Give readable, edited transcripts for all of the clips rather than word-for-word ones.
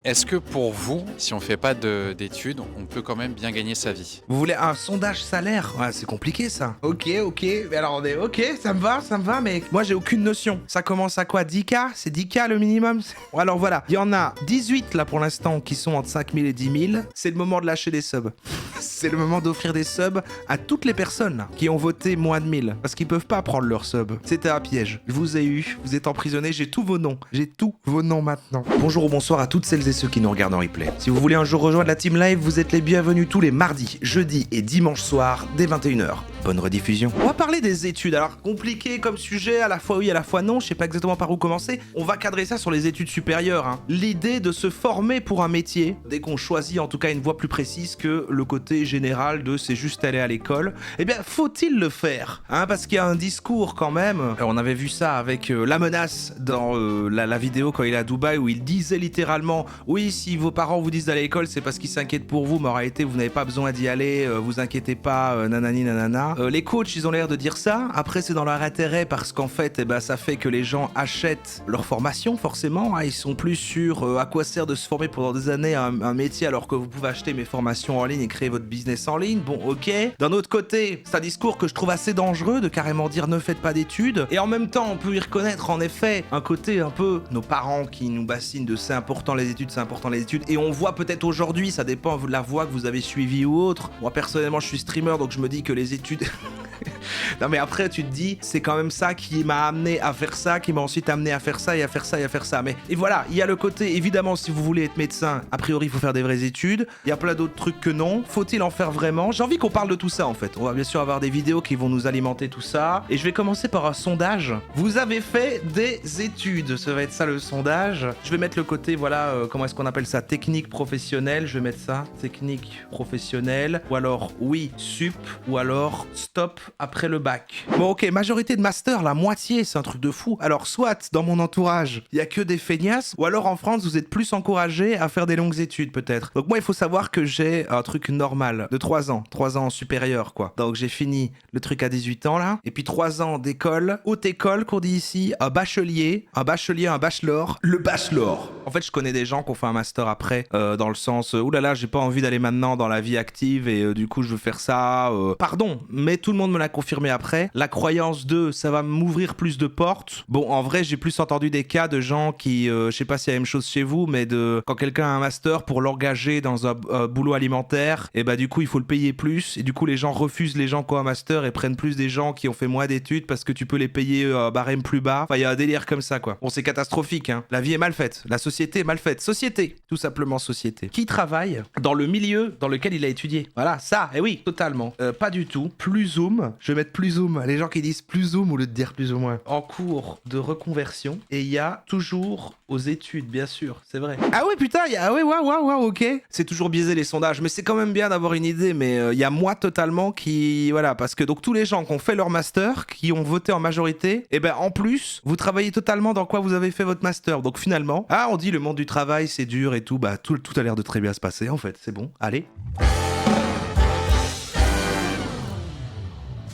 Est-ce que pour vous, si on fait pas d'études, on peut quand même bien gagner sa vie? Vous voulez un sondage salaire? Ouais, c'est compliqué ça. Ok, mais alors on est ok, ça me va, mais moi j'ai aucune notion. Ça commence à quoi? 10K? C'est 10K le minimum? Alors voilà, il y en a 18 là pour l'instant qui sont entre 5000 et 10 000. C'est le moment de lâcher des subs. C'est le moment d'offrir des subs à toutes les personnes là, qui ont voté moins de 1000. Parce qu'ils peuvent pas prendre leur sub. C'était un piège. Je vous ai eu, vous êtes emprisonnés, j'ai tous vos noms. J'ai tous vos noms maintenant. Bonjour ou bonsoir à toutes celles et ceux qui nous regardent en replay. Si vous voulez un jour rejoindre la team live, vous êtes les bienvenus tous les mardis, jeudis et dimanches soirs dès 21h. Bonne rediffusion. On va parler des études. Alors, compliqué comme sujet, à la fois oui, à la fois non. Je sais pas exactement par où commencer. On va cadrer ça sur les études supérieures. Hein. L'idée de se former pour un métier, dès qu'on choisit en tout cas une voie plus précise que le côté général de c'est juste aller à l'école, eh bien, faut-il le faire hein, parce qu'il y a un discours quand même. On avait vu ça avec La Menace dans la vidéo quand il est à Dubaï où il disait littéralement oui, si vos parents vous disent d'aller à l'école, c'est parce qu'ils s'inquiètent pour vous, mais en réalité, vous n'avez pas besoin d'y aller, vous inquiétez pas, nanani nanana. Les coachs, ils ont l'air de dire ça. Après, c'est dans leur intérêt parce qu'en fait, eh ben, ça fait que les gens achètent leur formation, forcément. Hein, ils sont plus sûrs à quoi sert de se former pendant des années à un métier alors que vous pouvez acheter mes formations en ligne et créer votre business en ligne. Bon, ok. D'un autre côté, c'est un discours que je trouve assez dangereux de carrément dire ne faites pas d'études. Et en même temps, on peut y reconnaître en effet un côté un peu nos parents qui nous bassinent de c'est important les études, c'est important les études. Et on voit peut-être aujourd'hui, ça dépend de la voie que vous avez suivie ou autre. Moi personnellement, je suis streamer, donc je me dis que les études... Non mais après tu te dis c'est quand même ça qui m'a amené à faire ça, qui m'a ensuite amené à faire ça et à faire ça et à faire ça. Mais et voilà, il y a le côté évidemment si vous voulez être médecin, a priori il faut faire des vraies études. Il y a plein d'autres trucs que non. Faut-il en faire vraiment? J'ai envie qu'on parle de tout ça en fait. On va bien sûr avoir des vidéos qui vont nous alimenter tout ça. Et je vais commencer par un sondage. Vous avez fait des études, ça va être ça le sondage. Je vais mettre le côté voilà comment est-ce qu'on appelle ça, technique professionnelle. Je vais mettre ça, technique professionnelle. Ou alors oui sup, ou alors stop après le bac. Bon ok, majorité de master, la moitié, c'est un truc de fou. Alors soit dans mon entourage, il y a que des feignasses, ou alors en France, vous êtes plus encouragés à faire des longues études peut-être. Donc moi, il faut savoir que j'ai un truc normal de 3 ans, 3 ans supérieur quoi. Donc j'ai fini le truc à 18 ans là, et puis 3 ans d'école, haute école qu'on dit ici, un bachelier, un bachelor, le bachelor. En fait, je connais des gens qui ont fait un master après, dans le sens, oulala, j'ai pas envie d'aller maintenant dans la vie active et du coup je veux faire ça. Pardon, mais tout le monde me l'a confirmé après. La croyance de ça va m'ouvrir plus de portes. Bon, en vrai, j'ai plus entendu des cas de gens qui, je sais pas si c'est la même chose chez vous, mais de quand quelqu'un a un master pour l'engager dans un boulot alimentaire, et bah du coup il faut le payer plus et du coup les gens refusent les gens qui ont un master et prennent plus des gens qui ont fait moins d'études parce que tu peux les payer barème plus bas. Enfin, il y a un délire comme ça quoi. Bon, c'est catastrophique, hein. La vie est mal faite, la société est mal faite. Société, tout simplement société. Qui travaille dans le milieu dans lequel il a étudié. Voilà, ça, et oui, totalement. Pas du tout. Plus zoom, je vais mettre plus zoom. Les gens qui disent plus zoom au lieu de dire plus ou moins. En cours de reconversion. Et il y a toujours aux études, bien sûr, c'est vrai. Ah ouais, putain, il y a... Ah ouais, waouh, ok. C'est toujours biaisé les sondages, mais c'est quand même bien d'avoir une idée. Mais il y a moi totalement qui... Voilà, parce que donc tous les gens qui ont fait leur master, qui ont voté en majorité, et ben en plus, vous travaillez totalement dans quoi vous avez fait votre master. Donc finalement, ah, on dit le monde du travail, c'est dur et tout. Bah, tout a l'air de très bien se passer, en fait. C'est bon, allez.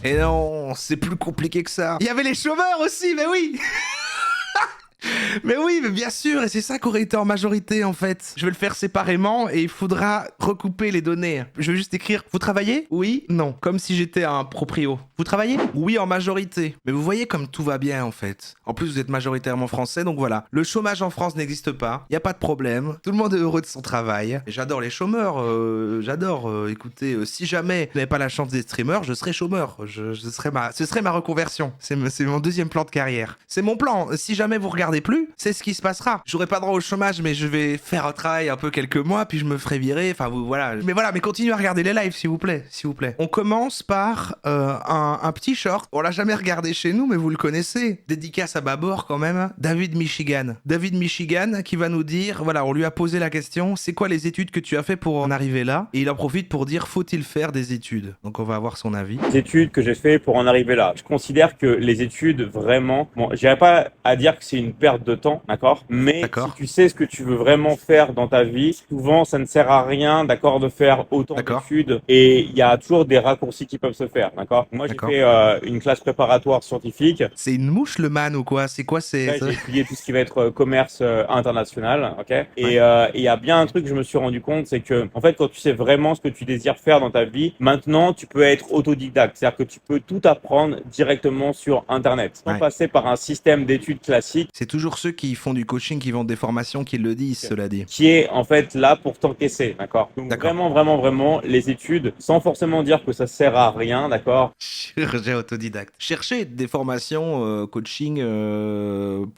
Et non, c'est plus compliqué que ça. Il y avait les chômeurs aussi, mais oui. Mais oui, mais bien sûr, et c'est ça qui aurait été en majorité en fait. Je vais le faire séparément et il faudra recouper les données. Je vais juste écrire, vous travaillez? Oui? Non. Comme si j'étais un proprio. Vous travaillez? Oui, en majorité. Mais vous voyez comme tout va bien en fait. En plus, vous êtes majoritairement français, donc voilà. Le chômage en France n'existe pas, il n'y a pas de problème. Tout le monde est heureux de son travail. Et j'adore les chômeurs, j'adore. Écoutez, si jamais je n'avais pas la chance d'être streamer, je serais chômeur. Ce serait ma reconversion. C'est mon deuxième plan de carrière. C'est mon plan. Si jamais vous regardez plus, c'est ce qui se passera. J'aurai pas droit au chômage, mais je vais faire un travail un peu quelques mois, puis je me ferai virer. Enfin, voilà. Mais continuez à regarder les lives, s'il vous plaît. On commence par un petit short. On l'a jamais regardé chez nous, mais vous le connaissez. Dédicace à Babor quand même. David Michigan qui va nous dire, voilà, on lui a posé la question, c'est quoi les études que tu as fait pour en arriver là? Et il en profite pour dire, faut-il faire des études? Donc on va avoir son avis. Les études que j'ai fait pour en arriver là. Je considère que les études vraiment, bon, j'irais pas à dire que c'est une perte perte de temps, d'accord? Mais si D'accord. tu sais ce que tu veux vraiment faire dans ta vie, souvent ça ne sert à rien, d'accord, de faire autant D'accord. d'études et il y a toujours des raccourcis qui peuvent se faire, d'accord? Moi, j'ai D'accord. fait une classe préparatoire scientifique. C'est une mouche le man ou quoi? C'est quoi Ouais, j'ai étudié tout ce qui va être commerce international, ok? Et il y a bien un truc que je me suis rendu compte, c'est que en fait, quand tu sais vraiment ce que tu désires faire dans ta vie, maintenant, tu peux être autodidacte, c'est-à-dire que tu peux tout apprendre directement sur Internet, sans Ouais. passer par un système d'études classique C'est toujours ceux qui font du coaching, qui vendent des formations, qui le disent, cela dit. qui est en fait là pour t'encaisser, d'accord? Donc D'accord. vraiment, les études, sans forcément dire que ça sert à rien, d'accord? Chirurgien autodidacte. Cherchez des formations coaching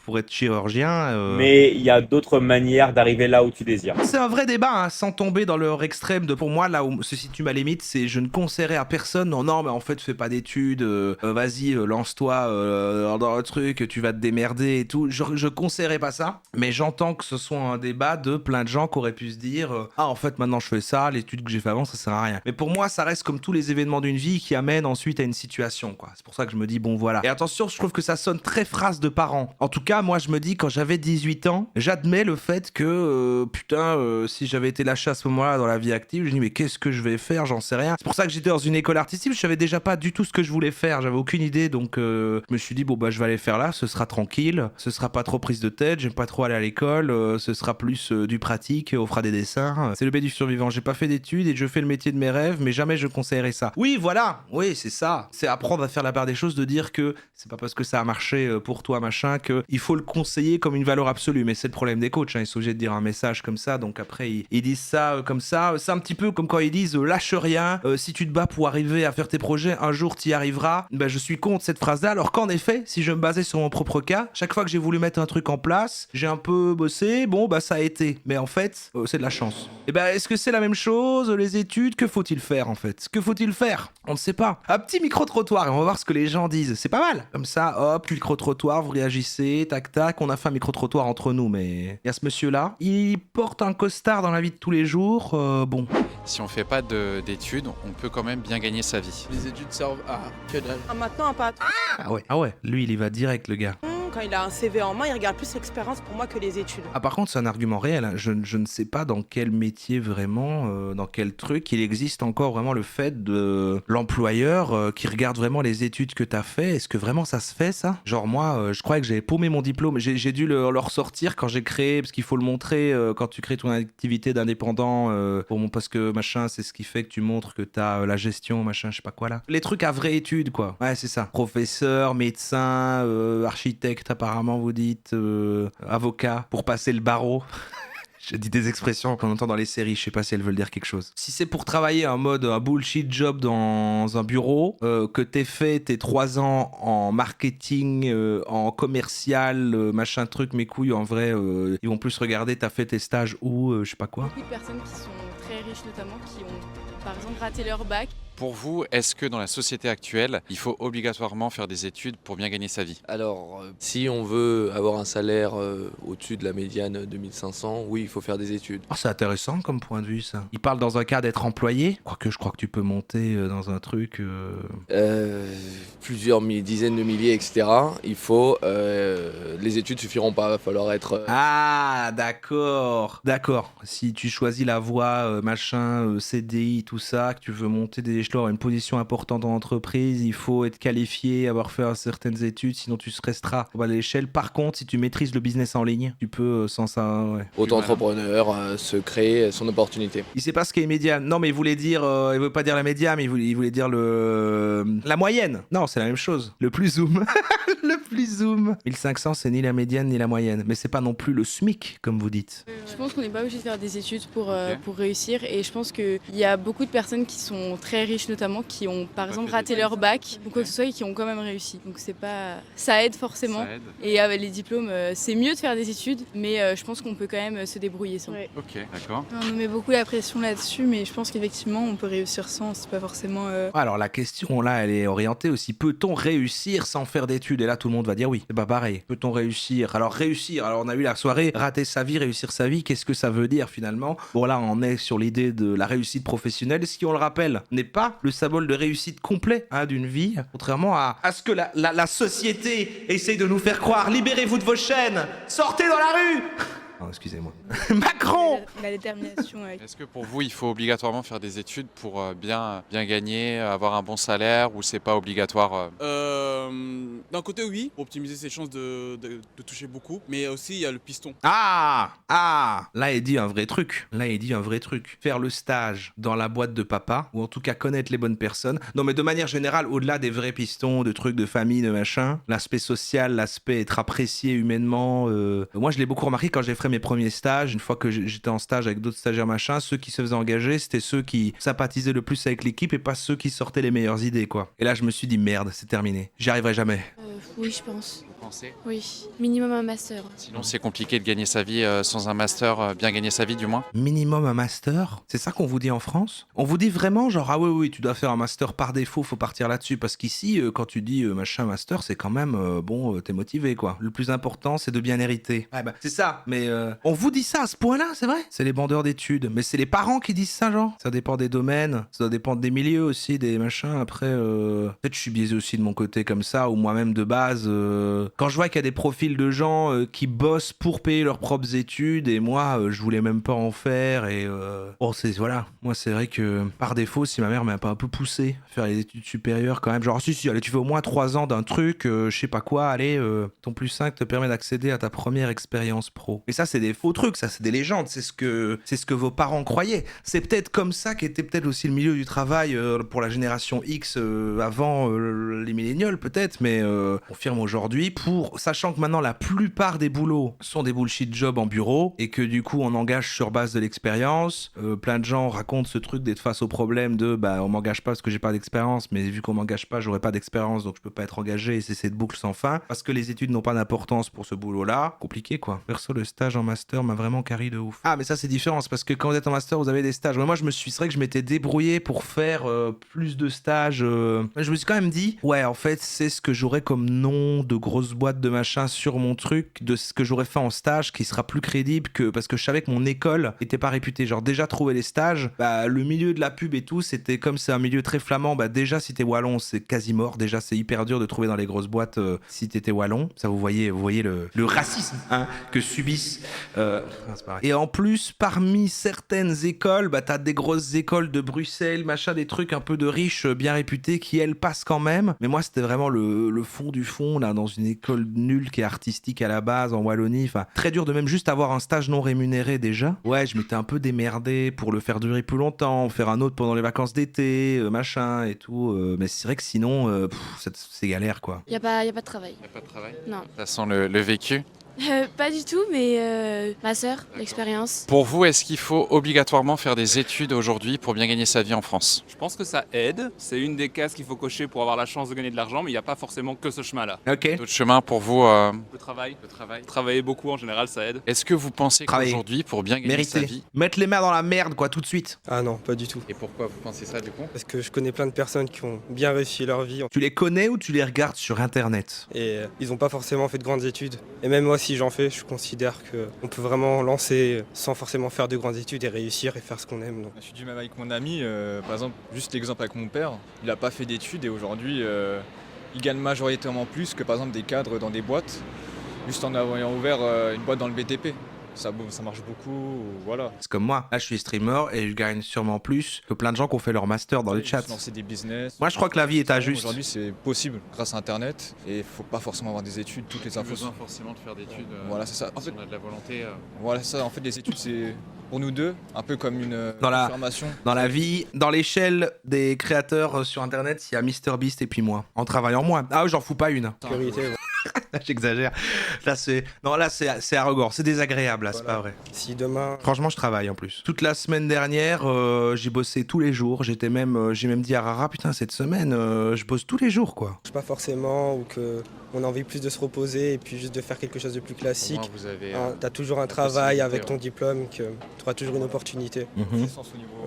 pour être chirurgien. Mais il y a d'autres manières d'arriver là où tu désires. C'est un vrai débat, hein, sans tomber dans leur extrême de pour moi, là où se situe ma limite, c'est je ne conseillerais à personne, non, mais en fait, fais pas d'études, vas-y, lance-toi dans le truc, tu vas te démerder et tout. Je conseillerais pas ça, mais j'entends que ce soit un débat de plein de gens qui auraient pu se dire ah, en fait, maintenant je fais ça, l'étude que j'ai fait avant, ça sert à rien. Mais pour moi, ça reste comme tous les événements d'une vie qui amènent ensuite à une situation, quoi. C'est pour ça que je me dis, bon, voilà. Et attention, je trouve que ça sonne très phrase de parents. En tout cas, moi, je me dis, quand j'avais 18 ans, j'admets le fait que, si j'avais été lâché à ce moment-là dans la vie active, je dis, mais qu'est-ce que je vais faire? J'en sais rien. C'est pour ça que j'étais dans une école artistique, je savais déjà pas du tout ce que je voulais faire, j'avais aucune idée, donc je me suis dit, bon, bah, je vais aller faire là, ce sera tranquille, ce sera pas trop prise de tête, j'aime pas trop aller à l'école, ce sera plus du pratique, on fera des dessins. C'est le B du survivant. J'ai pas fait d'études et je fais le métier de mes rêves, mais jamais je conseillerais ça. Oui, voilà, oui, c'est ça. C'est apprendre à faire la part des choses, de dire que c'est pas parce que ça a marché pour toi, machin, que il faut le conseiller comme une valeur absolue. Mais c'est le problème des coachs, hein. Ils sont obligés de dire un message comme ça, donc après ils disent ça comme ça. C'est un petit peu comme quand ils disent lâche rien, si tu te bats pour arriver à faire tes projets, un jour tu y arriveras. Ben, je suis contre cette phrase-là, alors qu'en effet, si je me basais sur mon propre cas, chaque fois que j'ai voulu mettre un truc en place, j'ai un peu bossé, bon bah ça a été. Mais en fait, c'est de la chance. Et ben est-ce que c'est la même chose, les études? Que faut-il faire en fait? Que faut-il faire? On ne sait pas. Un petit micro-trottoir et on va voir ce que les gens disent. C'est pas mal. Comme ça, hop, micro-trottoir, vous réagissez, tac tac, on a fait un micro-trottoir entre nous, mais il y a ce monsieur-là. Il porte un costard dans la vie de tous les jours, bon. Si on fait pas d'études, on peut quand même bien gagner sa vie. Les études servent à que dalle. Ah, maintenant, pas trop. Ah ouais, lui il y va direct le gars. Quand il a un CV en main, il regarde plus l'expérience pour moi que les études. Ah par contre c'est un argument réel, hein. Je ne sais pas dans quel métier vraiment, dans quel truc il existe encore vraiment le fait de l'employeur qui regarde vraiment les études que t'as fait. Est-ce que vraiment ça se fait ça? Genre moi je croyais que j'avais paumé mon diplôme, j'ai dû le ressortir quand j'ai créé, parce qu'il faut le montrer quand tu crées ton activité d'indépendant parce que machin c'est ce qui fait que tu montres que t'as la gestion machin je sais pas quoi là. Les trucs à vraie étude quoi, ouais c'est ça. Professeur, médecin, architecte apparemment vous dites, avocat pour passer le barreau. Je dis des expressions qu'on entend dans les séries, je sais pas si elles veulent dire quelque chose. Si c'est pour travailler en mode un bullshit job dans un bureau, que t'aies fait tes 3 ans en marketing, en commercial, machin truc, mes couilles, en vrai, ils vont plus regarder t'as fait tes stages ou je sais pas quoi. Beaucoup de personnes qui sont très riches notamment, qui ont par exemple raté leur bac. Pour vous, est-ce que dans la société actuelle, il faut obligatoirement faire des études pour bien gagner sa vie? Alors, si on veut avoir un salaire au-dessus de la médiane de 1500, oui, il faut faire des études. Ah, c'est intéressant comme point de vue ça. Il parle dans un cas d'être employé, quoique je crois que tu peux monter dans un truc... Plusieurs dizaines de milliers, etc. Il faut... les études suffiront pas, il va falloir être... Ah, d'accord. D'accord. Si tu choisis la voie machin, CDI, tout ça, que tu veux monter des échelons, avoir une position importante dans l'entreprise, il faut être qualifié, avoir fait certaines études, sinon tu resteras à l'échelle. Par contre, si tu maîtrises le business en ligne, tu peux sans ça, ouais. Auto-entrepreneur, se créer son opportunité. Il sait pas ce qu'est média. Non, mais il voulait dire, il veut pas dire la média, mais il voulait dire la moyenne. Non, c'est la même chose. Le plus zoom. Le plus zoom. 1500, c'est ni la médiane ni la moyenne. Mais c'est pas non plus le SMIC, comme vous dites. Je pense qu'on n'est pas obligé de faire des études pour Ok. réussir, et je pense qu'il y a beaucoup de personnes qui sont très riches notamment, qui ont par exemple fait raté des leur études. bac ou quoi Ok. que ce soit et qui ont quand même réussi. Donc c'est pas... ça aide forcément. Ça aide. Et avec les diplômes, c'est mieux de faire des études, mais je pense qu'on peut quand même se débrouiller sans. Ouais. Ok, d'accord. On nous met beaucoup la pression là-dessus, mais je pense qu'effectivement, on peut réussir sans. C'est pas forcément. Alors la question là, elle est orientée aussi. Peut-on réussir sans faire d'études? Et là, tout le monde va dire oui. C'est pas pareil. Peut-on réussir? Alors on a eu la soirée, rater sa vie, réussir sa vie. Qu'est-ce que ça veut dire finalement? Bon là, on est sur l'idée de la réussite professionnelle, ce qui, on le rappelle, n'est pas pas le symbole de réussite complet d'une vie, contrairement à ce que la société essaye de nous faire croire. Libérez-vous de vos chaînes, sortez dans la rue. Oh, excusez-moi. Macron. La détermination. Est-ce que pour vous, il faut obligatoirement faire des études pour bien gagner, avoir un bon salaire, ou c'est pas obligatoire D'un côté, oui, pour optimiser ses chances de toucher beaucoup, mais aussi il y a le piston. Ah, là il dit un vrai truc. Faire le stage dans la boîte de papa, ou en tout cas connaître les bonnes personnes. Non, mais de manière générale, au-delà des vrais pistons, de trucs de famille, de machin, l'aspect social, l'aspect être apprécié humainement. Moi, je l'ai beaucoup remarqué quand j'ai fait mes premiers stages. Une fois que j'étais en stage avec d'autres stagiaires machin, ceux qui se faisaient engager, c'était ceux qui sympathisaient le plus avec l'équipe et pas ceux qui sortaient les meilleures idées, quoi. Et là, je me suis dit merde, c'est terminé. J'y arriverai jamais. Oui, je pense. Vous pensez ? Oui, minimum un master. Sinon, c'est compliqué de gagner sa vie sans un master, bien gagner sa vie du moins. Minimum un master? C'est ça qu'on vous dit en France? On vous dit vraiment genre ah oui, tu dois faire un master par défaut, faut partir là-dessus, parce qu'ici quand tu dis machin master, c'est quand même bon, t'es motivé quoi. Le plus important c'est de bien hériter. Ouais, bah, c'est ça, mais on vous dit ça à ce point-là, c'est vrai? C'est les bandeurs d'études, mais c'est les parents qui disent ça genre. Ça dépend des domaines, ça doit dépendre des milieux aussi, des machins. Après peut-être je suis biaisé aussi de mon côté comme ça, ou moi-même de base quand je vois qu'il y a des profils de gens qui bossent pour payer leurs propres études, et moi je voulais même pas en faire, et bon c'est voilà, moi c'est vrai que par défaut, si ma mère m'a pas un peu poussé à faire les études supérieures quand même, genre si allez, tu fais au moins 3 ans d'un truc, je sais pas quoi, allez ton plus 5 te permet d'accéder à ta première expérience pro. Et ça c'est des faux trucs, ça c'est des légendes, c'est ce que vos parents croyaient. C'est peut-être comme ça qu'était peut-être aussi le milieu du travail pour la génération X avant les millénials peut-être, mais on confirme aujourd'hui, sachant que maintenant la plupart des boulots sont des bullshit jobs en bureau, et que du coup on engage sur base de l'expérience. Plein de gens racontent ce truc d'être face au problème de bah on m'engage pas parce que j'ai pas d'expérience, mais vu qu'on m'engage pas, j'aurai pas d'expérience, donc je peux pas être engagé, et c'est cette boucle sans fin parce que les études n'ont pas d'importance pour ce boulot là. Compliqué quoi. Perso, le stage en master m'a vraiment carré de ouf. Ah mais ça c'est différent, c'est parce que quand vous êtes en master vous avez des stages. Moi c'est vrai que je m'étais débrouillé pour faire plus de stages. Je me suis quand même dit ouais en fait c'est ce que j'aurais comme nom de grosse boîte de machin sur mon truc, de ce que j'aurais fait en stage qui sera plus crédible, que parce que je savais que mon école était pas réputée. Genre déjà trouver les stages, bah le milieu de la pub et tout, c'était comme c'est un milieu très flamand, bah déjà si t'es wallon c'est quasi mort, déjà c'est hyper dur de trouver dans les grosses boîtes si t'étais wallon. Ça vous voyez le racisme que subissent c'est pareil. Et en plus parmi certaines écoles, bah t'as des grosses écoles de Bruxelles, machin, des trucs un peu de riches bien réputés qui elles passent quand même, mais moi c'était vraiment le fond du fond là, dans une école nulle qui est artistique à la base en Wallonie. Enfin très dur de même juste avoir un stage non rémunéré déjà. Ouais, je m'étais un peu démerdé pour le faire durer plus longtemps, faire un autre pendant les vacances d'été, machin et tout, mais c'est vrai que sinon c'est galère quoi. Y a pas de travail. Il n'y a pas de travail? Non. Ça sent le vécu? Pas du tout, mais ma sœur, l'expérience. Pour vous, est-ce qu'il faut obligatoirement faire des études aujourd'hui pour bien gagner sa vie en France? Je pense que ça aide. C'est une des cases qu'il faut cocher pour avoir la chance de gagner de l'argent, mais il n'y a pas forcément que ce chemin-là. Ok. D'autres chemins pour vous Le travail. Travailler beaucoup en général, ça aide. Est-ce que vous pensez qu'aujourd'hui, pour bien gagner sa vie... Mettre les mains dans la merde quoi, tout de suite. Ah non, pas du tout. Et pourquoi vous pensez ça du coup? Parce que je connais plein de personnes qui ont bien réussi leur vie. Tu les connais ou tu les regardes sur internet? Et ils n'ont pas forcément fait de grandes études. Et même moi, si j'en fais, je considère qu'on peut vraiment lancer sans forcément faire de grandes études et réussir et faire ce qu'on aime. Donc. Je suis du même avec mon ami, par exemple, juste l'exemple avec mon père, il n'a pas fait d'études et aujourd'hui il gagne majoritairement plus que par exemple des cadres dans des boîtes, juste en ayant ouvert une boîte dans le BTP. Ça marche beaucoup, voilà. C'est comme moi, là je suis streamer et je gagne sûrement plus que plein de gens qui ont fait leur master dans le chat. Lancer des business. Moi je crois que la vie est injuste. Aujourd'hui c'est possible grâce à internet et il faut pas forcément avoir des études, toutes les infos. Pas besoin forcément de faire d'études. Voilà, c'est ça. En fait, on a de la volonté. Voilà, c'est ça. En fait, les études c'est pour nous deux un peu comme une formation. Dans la vie, dans l'échelle des créateurs sur internet, il y a MrBeast et puis moi, en travaillant moins. Ah j'en fous pas une. Priorité, J'exagère. Là c'est arrogant, c'est désagréable là, c'est pas vrai. Si demain... Franchement je travaille en plus. Toute la semaine dernière, j'ai bossé tous les jours. J'ai même dit à Rara, putain cette semaine, je bosse tous les jours quoi. Pas forcément, ou qu'on a envie plus de se reposer et puis juste de faire quelque chose de plus classique. T'as toujours un travail avec ton diplôme, que tu auras toujours une opportunité.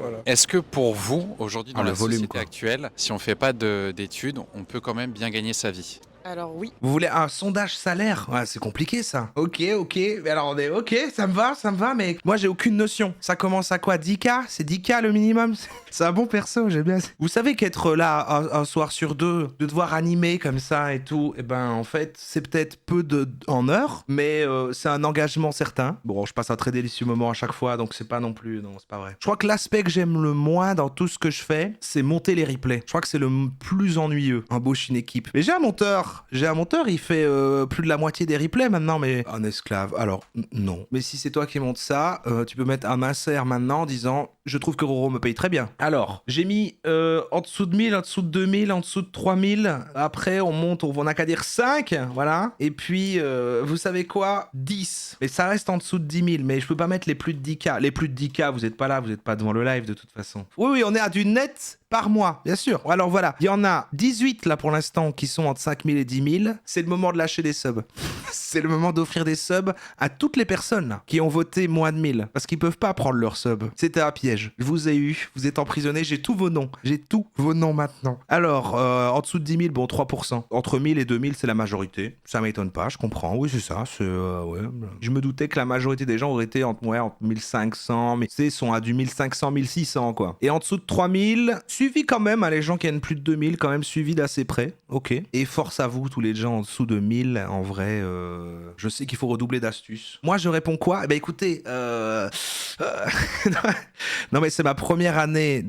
Voilà. Est-ce que pour vous, aujourd'hui dans la société actuelle, si on fait pas d'études, on peut quand même bien gagner sa vie? Alors oui. Vous voulez un sondage salaire? Ouais, c'est compliqué ça. Ok. Mais alors on est ok, ça me va, mais moi j'ai aucune notion. Ça commence à quoi? 10K? C'est 10K le minimum? C'est un bon perso, j'aime bien. Vous savez qu'être là un soir sur deux, de devoir animer comme ça et tout, et ben en fait c'est peut-être peu en heures, mais c'est un engagement certain. Bon, je passe un très délicieux moment à chaque fois, donc c'est pas non plus, non c'est pas vrai. Je crois que l'aspect que j'aime le moins dans tout ce que je fais, c'est monter les replays. Je crois que c'est le plus ennuyeux, embauche une équipe. Mais j'ai un monteur, il fait plus de la moitié des replays maintenant, mais un esclave. Alors non. Mais si c'est toi qui montes ça, tu peux mettre un insert maintenant en disant je trouve que Roro me paye très bien. Alors, j'ai mis en dessous de 1000, en dessous de 2000, en dessous de 3000. Après, on n'a qu'à dire 5, voilà. Et puis, vous savez quoi? 10. Mais ça reste en dessous de 10 000. Mais je peux pas mettre les plus de 10K. Les plus de 10K, vous êtes pas là, vous êtes pas devant le live de toute façon. Oui, on est à du net par mois, bien sûr. Alors voilà, il y en a 18 là pour l'instant qui sont entre 5000 et 10 000. C'est le moment de lâcher des subs. C'est le moment d'offrir des subs à toutes les personnes là, qui ont voté moins de 1000. Parce qu'ils peuvent pas prendre leur sub. C'était un piège. Je vous ai eu, vous êtes emprisonnés, j'ai tous vos noms. J'ai tous vos noms maintenant. Alors, en dessous de 10 000, bon, 3%. Entre 1000 et 2000, c'est la majorité. Ça m'étonne pas, je comprends. Oui, c'est ça. Ouais. Je me doutais que la majorité des gens auraient été entre 1500, mais ils sont à du 1500, 1600, quoi. Et en dessous de 3000, suivi quand même, les gens qui gagnent plus de 2000, quand même suivi d'assez près. Ok. Et force à vous, tous les gens en dessous de 1000, en vrai, je sais qu'il faut redoubler d'astuces. Moi, je réponds quoi? Eh ben écoutez, non mais c'est ma première année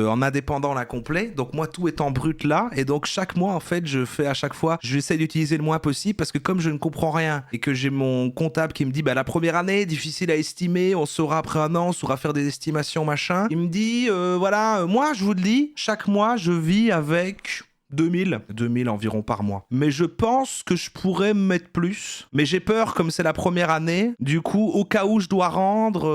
en indépendant là complet, donc moi tout est en brut là, et donc chaque mois en fait j'essaie d'utiliser le moins possible, parce que comme je ne comprends rien et que j'ai mon comptable qui me dit la première année difficile à estimer, on saura après un an, on saura faire des estimations machin, il me dit voilà, moi je vous le dis, chaque mois je vis avec 2000 environ par mois. Mais je pense que je pourrais me mettre plus. Mais j'ai peur, comme c'est la première année. Du coup, au cas où je dois rendre,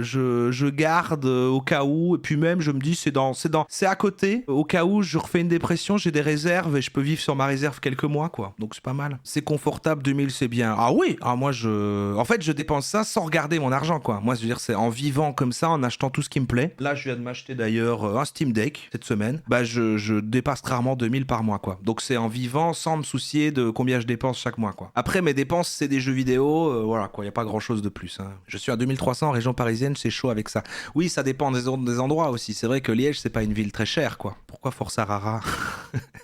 je garde au cas où. Et puis même, je me dis, c'est à côté. Au cas où je refais une dépression, j'ai des réserves et je peux vivre sur ma réserve quelques mois, quoi. Donc c'est pas mal. C'est confortable, 2000, c'est bien. Ah oui, moi en fait, je dépense ça sans regarder mon argent, quoi. Moi, je veux dire, c'est en vivant comme ça, en achetant tout ce qui me plaît. Là, je viens de m'acheter d'ailleurs un Steam Deck cette semaine. Je dépasse rarement 2000 par mois, quoi. Donc c'est en vivant sans me soucier de combien je dépense chaque mois, quoi. Après, mes dépenses, c'est des jeux vidéo, voilà, quoi. Il n'y a pas grand chose de plus, hein. Je suis à 2300 en région parisienne, c'est chaud avec ça. Oui, ça dépend des endroits aussi. C'est vrai que Liège, c'est pas une ville très chère, quoi. Pourquoi Forza Rara?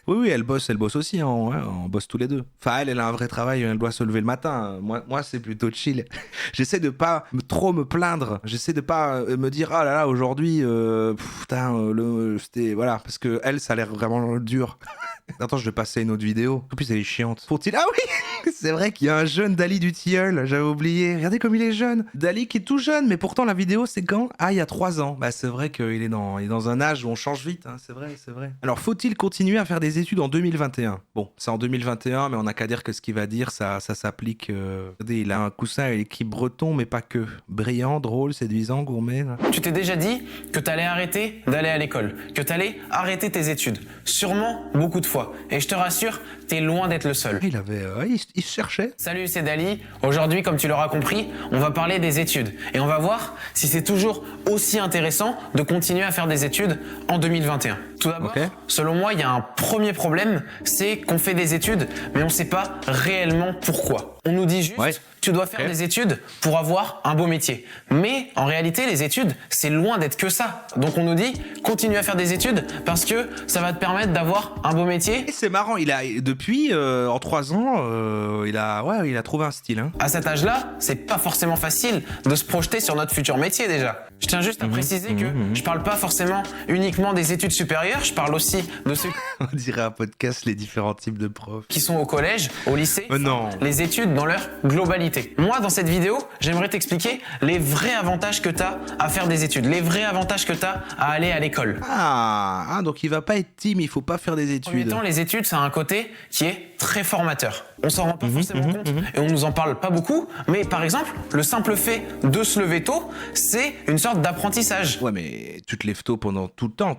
Oui, elle bosse aussi, hein, ouais, on bosse tous les deux. Enfin, elle a un vrai travail, elle doit se lever le matin. Moi c'est plutôt chill. J'essaie de pas trop me plaindre. J'essaie de pas me dire, ah là là, aujourd'hui, c'était, voilà, parce que elle, ça a l'air vraiment dur. Attends, je vais passer à une autre vidéo. En plus, elle est chiante. Faut-il... Ah oui, c'est vrai qu'il y a un jeune Dali du tilleul, j'avais oublié. Regardez comme il est jeune. Dali qui est tout jeune, mais pourtant la vidéo, c'est quand? Ah, il y a 3 ans. Bah, c'est vrai qu'il est dans un âge où on change vite, hein. C'est vrai. Alors, faut-il continuer à faire des études en 2021? Bon, c'est en 2021, mais on n'a qu'à dire que ce qu'il va dire, ça s'applique. Regardez, il a un coussin avec l'équipe breton, mais pas que. Brillant, drôle, séduisant, gourmet. Là. Tu t'es déjà dit que t'allais arrêter d'aller à l'école, que t'allais arrêter tes études. Sûrement beaucoup de fois. Et je te rassure, t'es loin d'être le seul. Il se cherchait. Salut, c'est Dali. Aujourd'hui, comme tu l'auras compris, on va parler des études. Et on va voir si c'est toujours aussi intéressant de continuer à faire des études en 2021. Tout d'abord, selon moi, il y a un premier problème, c'est qu'on fait des études, mais on ne sait pas réellement pourquoi. On nous dit juste, tu dois faire des études pour avoir un beau métier. Mais en réalité, les études, c'est loin d'être que ça. Donc on nous dit, continue à faire des études parce que ça va te permettre d'avoir un beau métier. Et c'est marrant, depuis, en 3 ans, il a trouvé un style. Hein. À cet âge-là, c'est pas forcément facile de se projeter sur notre futur métier déjà. Je tiens juste à préciser que je parle pas forcément uniquement des études supérieures, je parle aussi de ceux on dirait un podcast, les différents types de profs qui sont au collège, au lycée, les études dans leur globalité. Moi, dans cette vidéo, j'aimerais t'expliquer les vrais avantages que t'as à faire des études, les vrais avantages que t'as à aller à l'école. Ah, donc il va pas être team, il faut pas faire des études. En même temps, les études, ça a un côté qui est très formateur. On s'en rend pas forcément compte et on nous en parle pas beaucoup, mais par exemple, le simple fait de se lever tôt, c'est une sorte d'apprentissage. Ouais, mais tu te lèves tôt pendant tout le temps,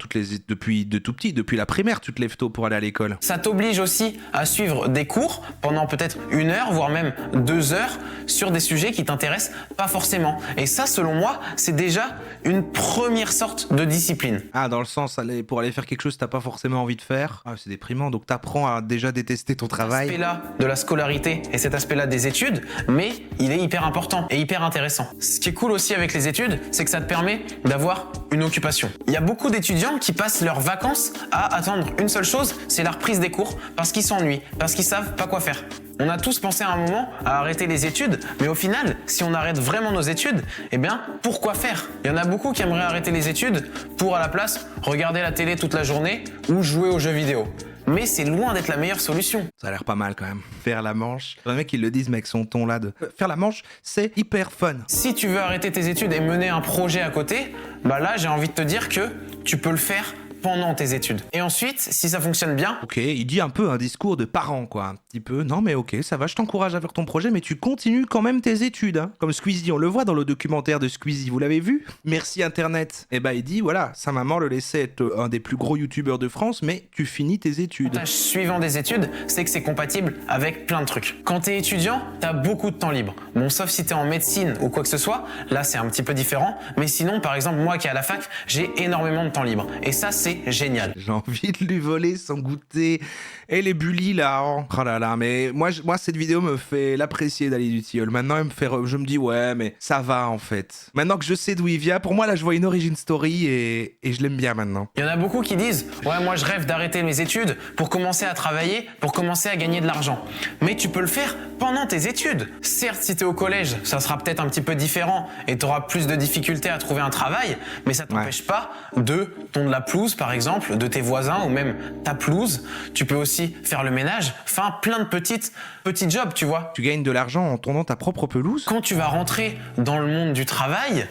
depuis de tout petit, depuis la primaire, tu te lèves lèves tôt pour aller à l'école. Ça t'oblige aussi à suivre des cours pendant peut-être 1 heure, voire même 2 heures, sur des sujets qui t'intéressent pas forcément. Et ça, selon moi, c'est déjà une première sorte de discipline. Ah, dans le sens, pour aller faire quelque chose que t'as pas forcément envie de faire. Ah, c'est déprimant, donc t'apprends à déjà détester ton travail. Cet aspect-là de la scolarité et cet aspect-là des études, mais il est hyper important et hyper intéressant. Ce qui est cool aussi avec les études, c'est que ça te permet d'avoir une occupation. Il y a beaucoup d'étudiants qui passent leurs vacances à attendre une seule chose, c'est la reprise des cours, parce qu'ils s'ennuient, parce qu'ils savent pas quoi faire. On a tous pensé à un moment à arrêter les études, mais au final, si on arrête vraiment nos études, eh bien, pourquoi faire? Il y en a beaucoup qui aimeraient arrêter les études pour, à la place, regarder la télé toute la journée ou jouer aux jeux vidéo. Mais c'est loin d'être la meilleure solution. Ça a l'air pas mal quand même. Faire la manche. Les mecs, ils le disent, mais avec son ton là de... Faire la manche, c'est hyper fun. Si tu veux arrêter tes études et mener un projet à côté, bah là, j'ai envie de te dire que tu peux le faire pendant tes études. Et ensuite, si ça fonctionne bien... Ok, il dit un peu un discours de parent, quoi. Un petit peu, non mais ok, ça va, je t'encourage à faire ton projet, mais tu continues quand même tes études. Hein. Comme Squeezie, on le voit dans le documentaire de Squeezie, vous l'avez vu? Merci Internet. Et bah il dit, voilà, sa maman le laissait être un des plus gros youtubeurs de France, mais tu finis tes études. L'avantage suivant des études, c'est que c'est compatible avec plein de trucs. Quand t'es étudiant, t'as beaucoup de temps libre. Bon, sauf si t'es en médecine ou quoi que ce soit, là c'est un petit peu différent, mais sinon, par exemple, moi qui est à la fac, j'ai énormément de temps libre. Et ça, c'est génial. J'ai envie de lui voler son goûter. Et les bullies là, oh là là, mais moi cette vidéo me fait l'apprécier d'Ali du Tilleul. Maintenant je me dis ouais mais ça va en fait. Maintenant que je sais d'où il vient, pour moi là je vois une origin story et je l'aime bien maintenant. Il y en a beaucoup qui disent ouais moi je rêve d'arrêter mes études pour commencer à travailler, pour commencer à gagner de l'argent. Mais tu peux le faire pendant tes études. Certes si t'es au collège, ça sera peut-être un petit peu différent et t'auras plus de difficultés à trouver un travail, mais ça t'empêche pas de tondre la pelouse par exemple, de tes voisins ou même ta pelouse. Tu peux aussi faire le ménage, enfin plein de petits jobs, tu vois. Tu gagnes de l'argent en tondant ta propre pelouse. Quand tu vas rentrer dans le monde du travail,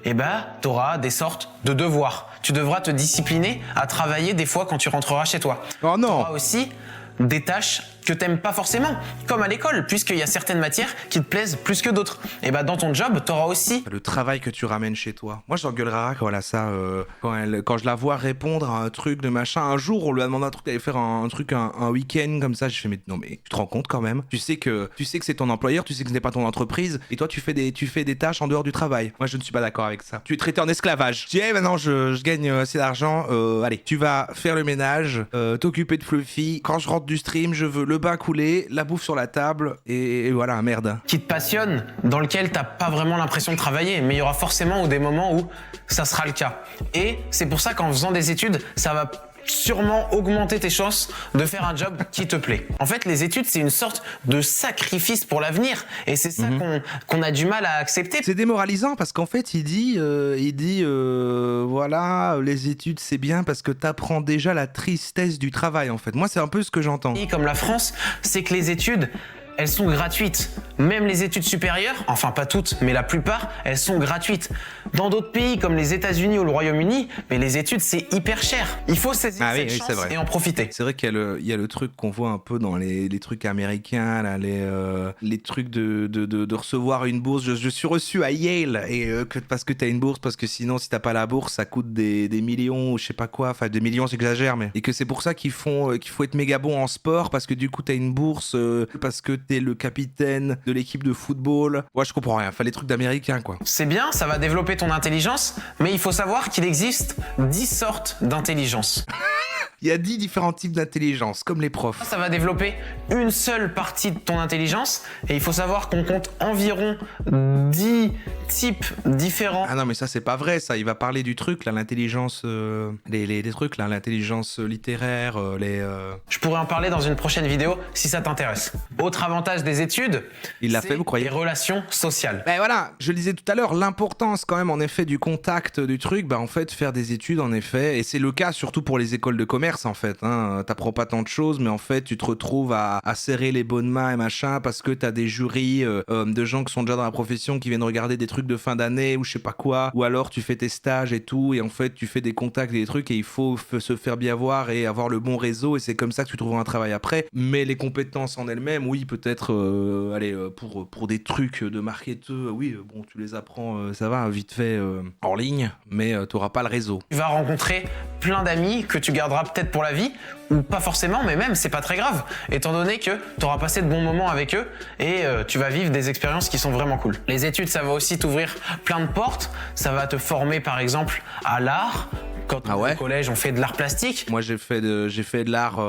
eh ben, t'auras des sortes de devoirs. Tu devras te discipliner à travailler des fois quand tu rentreras chez toi. Oh non. T'auras aussi des tâches que t'aimes pas forcément, comme à l'école, puisqu'il y a certaines matières qui te plaisent plus que d'autres. Et bah dans ton job, t'auras aussi le travail que tu ramènes chez toi. Moi j'engueulerai quand elle a ça, quand je la vois répondre à un truc de machin. Un jour on lui a demandé un truc d'aller faire un week-end comme ça. Je fais mais non mais tu te rends compte quand même. Tu sais que c'est ton employeur, tu sais que ce n'est pas ton entreprise et toi tu fais des tâches en dehors du travail. Moi je ne suis pas d'accord avec ça. Tu es traité en esclavage. Je dis hey, maintenant je gagne assez d'argent. Allez tu vas faire le ménage, t'occuper de Fluffy. Quand je rentre du stream je veux le bain coulé, la bouffe sur la table et voilà, merde. Qui te passionne, dans lequel t'as pas vraiment l'impression de travailler, mais il y aura forcément des moments où ça sera le cas. Et c'est pour ça qu'en faisant des études, ça va sûrement augmenter tes chances de faire un job qui te plaît. En fait, les études, c'est une sorte de sacrifice pour l'avenir et c'est ça qu'on a du mal à accepter. C'est démoralisant parce qu'en fait, il dit voilà, les études, c'est bien parce que t'apprends déjà la tristesse du travail, en fait. Moi, c'est un peu ce que j'entends. Et comme la France, c'est que les études, elles sont gratuites. Même les études supérieures, enfin pas toutes, mais la plupart, elles sont gratuites. Dans d'autres pays comme les États-Unis ou le Royaume-Uni, mais les études c'est hyper cher. Il faut saisir cette chance et en profiter. C'est vrai qu'il y a le truc qu'on voit un peu dans les trucs américains, là, les trucs de recevoir une bourse. Je suis reçu à Yale et parce que t'as une bourse, parce que sinon si t'as pas la bourse, ça coûte des millions ou je sais pas quoi. Enfin des millions, j'exagère, mais et que c'est pour ça qu'il faut être méga bon en sport parce que du coup t'as une bourse parce que t'es le capitaine de l'équipe de football. Ouais, je comprends rien. Enfin, les trucs d'américains, quoi. C'est bien, ça va développer ton intelligence, mais il faut savoir qu'il existe 10 sortes d'intelligence. Il y a 10 différents types d'intelligence, comme les profs. Ça va développer une seule partie de ton intelligence, et il faut savoir qu'on compte environ 10 types différents. Ah non, mais ça, c'est pas vrai, ça. Il va parler du truc, là, l'intelligence... des trucs, là, l'intelligence littéraire, Je pourrais en parler dans une prochaine vidéo, si ça t'intéresse. Autre avantage des études, il l'a fait, vous croyez? Les relations sociales. Ben voilà, je le disais tout à l'heure, l'importance, quand même, en effet, du contact du truc, bah, en fait, faire des études, en effet, et c'est le cas, surtout pour les écoles de commerce, en fait, hein. T'apprends pas tant de choses, mais en fait, tu te retrouves à serrer les bonnes mains et machin, parce que t'as des jurys de gens qui sont déjà dans la profession, qui viennent regarder des trucs de fin d'année, ou je sais pas quoi, ou alors tu fais tes stages et tout, et en fait, tu fais des contacts et des trucs, et il faut se faire bien voir et avoir le bon réseau, et c'est comme ça que tu trouveras un travail après. Mais les compétences en elles-mêmes, oui, peut-être, pour des trucs de marketeur, oui, bon, tu les apprends, ça va, vite fait, en ligne, mais t'auras pas le réseau. Tu vas rencontrer plein d'amis que tu garderas peut-être pour la vie, ou pas forcément, mais même c'est pas très grave, étant donné que tu auras passé de bons moments avec eux et tu vas vivre des expériences qui sont vraiment cool. Les études, ça va aussi t'ouvrir plein de portes, ça va te former par exemple à l'art. Quand au collège, on fait de l'art plastique. Moi, j'ai fait de l'art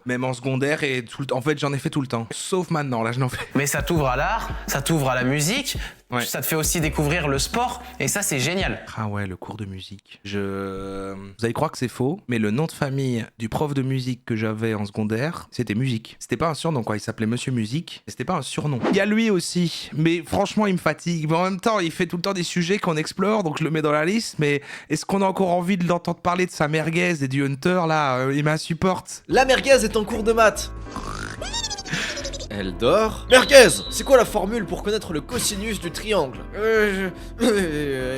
même en secondaire et en fait, j'en ai fait tout le temps. Sauf maintenant, là, je n'en fais. Mais ça t'ouvre à l'art, ça t'ouvre à la musique, ça te fait aussi découvrir le sport et ça, c'est génial. Ah ouais, le cours de musique. Vous allez croire que c'est faux, mais le nom de famille du prof de musique que j'avais en secondaire, c'était Musique. C'était pas un surnom, quoi. Il s'appelait Monsieur Musique, et c'était pas un surnom. Il y a lui aussi, mais franchement, il me fatigue. Mais en même temps, il fait tout le temps des sujets qu'on explore, donc je le mets dans la liste, mais est-ce qu'on a encore envie de l'entendre parler de sa merguez et du Hunter, là? Il m'insupporte. La merguez est en cours de maths. Elle dort. Merguez, c'est quoi la formule pour connaître le cosinus du triangle?